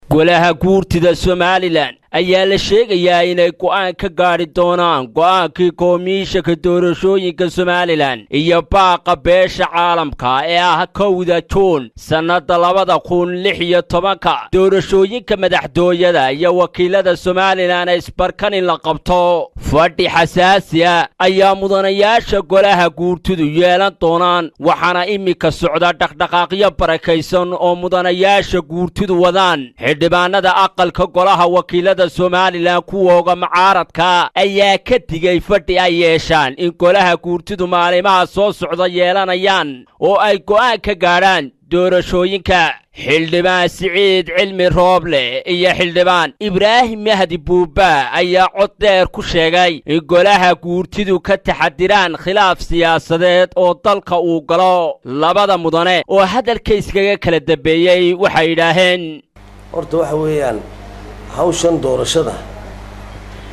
golaha guurtida Somaliland ayaa la sheegayaa inay go'aan ka gaari doonaan go'aankii komishanka doorashooyinka Somaliland iyo baaqa beesha caalamka ee ah 1 Juun sanada 2016 doorashooyinka madaxtooyada iyo wakiilada Somaliland ay isbarkan in la qabto fadhi xasaasi ah ayaa mudanayaasha golaha guurtidu yeelan doonaan waxaana imika socda dhaqdhaqaaqyo barakaysan oo mudanayaasha guurtidu wadaan xildhibaanada aqalka golaha wakiilada Somaliland kuwooga macaaradka ayaa ka digay fadhi ay yeeshaan in golaha guurtidu maalimaha soo socda yeelanayaan oo ay go'aan ka gaaraan doorashooyinka xildhibaan Siciid Cilmi Rooble iyo xildhibaan Ibraahim Mahdi Buuba ayaa cod dheer ku sheegay in golaha guurtidu ka taxadiraan khilaaf siyaasadeed oo dalka uu galo labada mudane oo hadalka iskaga kala dambeeyay waxay yiraahdeen horta waxa weeyaan hawshan doorashada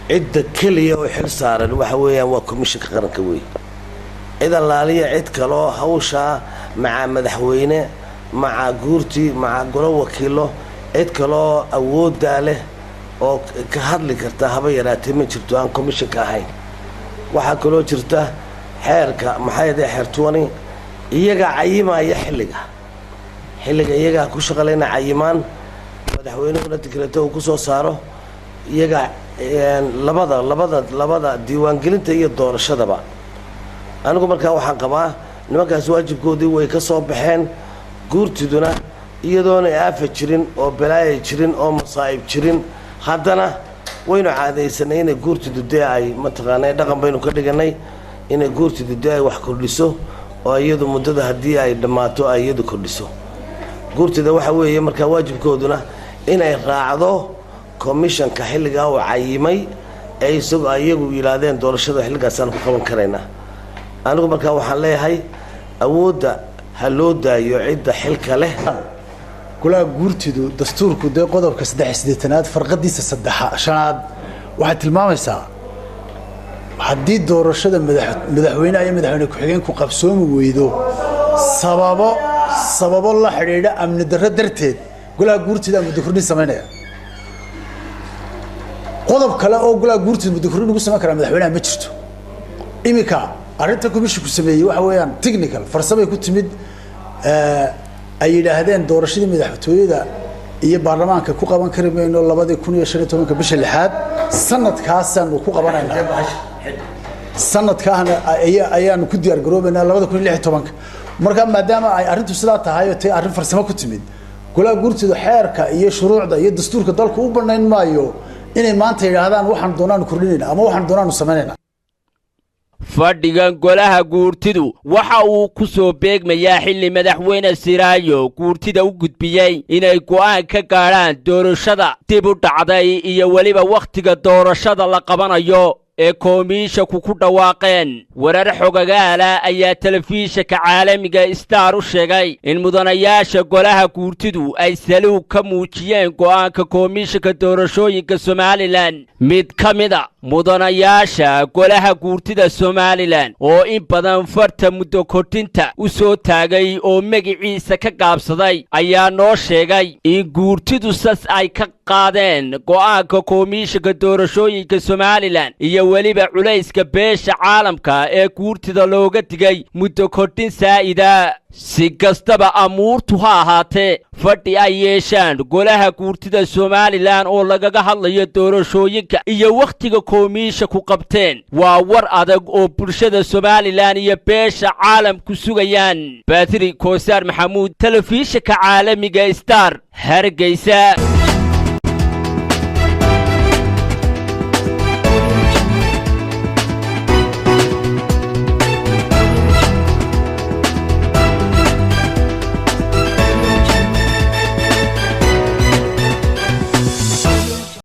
cidda kaliya oo xil saaran waxa weeyaan waa komishanka qaranka weey cid allaaliya cid kale oo hawsha maca madaxweyne maca guurti maca golo wakiilo cid kale oo awood leh oo ka hadli karta haba yaraatee ma jirto aan komishanka ahayn waxa kale oo jirta xeerka maxayda xeertuwani iyaga cayimaya xilliga iyaga ku shaqalayna cayimaan madaxweynuhuna tikreeto ku soo saaro iyaga labada diiwaangelinta iyo doorashadaba anigu markaa waxaan qabaa nimankaas waajibkoodii way ka soo baxeen guurtiduna iyadoona aafa jirin oo balaaya jirin oo masaa'ib jirin haddana waynu caadaysanay inay guurtidu dee ay mataqaanaa dhaqan baynu ka dhiganay inay guurtidu dee ay wax kordhiso oo iyadu muddada haddii ay dhammaato ay iyadu kordhiso guurtida waxa weeye markaa waajibkooduna inay raacdo komishanka xilligaa oo cayimay ee isagoo iyagu yiraahdeen doorashada xilligaasaan ku qaban karaynaa anigu markaa waxaan leeyahay awoodda ha loo daayo cidda xilka leh golaha guurtidu dastuurku dee qodobka 83aad farqadiisa 5aad waxay tilmaamaysaa haddii doorashada madaxweynaha iyo madaxweyne ku-xigeenku qabsoomi weydo sababo la xidhiidha amni darro darteed golaha guurtida muddo kordhin sameynaya qodob kale oo golaha guurtida muddo kordhin ugu sameyn kara madaxweynaha ma jirto imika arrinta komishanku sameeyay waxa weeyaan technical farsamay ku timid ay yiraahdeen doorashadii madaxtooyada iyo baarlamaanka ku qaban kari mayno 2015 bisha 6aad sanadkaasaan ku qabanaynaa sanadkaana ayaanu ku diyaar garoobaynaa 2016 marka maadaama ay arrintu sidaa tahay oo tay arrin farsamo ku timid golaha guurtidu xeerka iyo shuruucda iyo dastuurka dalka u banayn maayo inay maanta yiraahdaan waxaan doonaan kordhinayna ama waxaan doonaan sameynayna fadhigan golaha guurtidu waxa uu ku soo beegmayaa xilli madaxweyne Siraayo guurtida u gudbiyay inay go'aan ka gaaraan doorashada dib u dhacday iyo waliba waqtiga doorashada la qabanayo ee komishanku ku dhawaaqeen warar xogagaala ayaa telefishinka caalamiga Star u sheegay in mudanayaasha golaha guurtidu ay saluug ka muujiyeen go'aanka komishanka doorashooyinka Somaliland mid kamida mudanayaasha golaha guurtida Somaliland oo in badan farta muddo kordhinta u soo taagay oo magaciisa ka gaabsaday ayaa noo sheegay in guurtidu sas ay ka qaadeen go'aanka komishanka doorashooyinka Somaliland iyo waliba culayska beesha caalamka ee guurtida looga digay muddo kordhin saa'ida si kastaba amuurtu ha ahaatee fadhi ay yeeshaan golaha guurtida Somaliland oo lagaga hadlayo doorashooyinka iyo waqtiga komishanku qabteen waa war adag oo bulshada Somaliland iyo beesha caalamku sugayaan Baatiri Koosaar Maxamuud telefishinka caalamiga Star Hargeysa.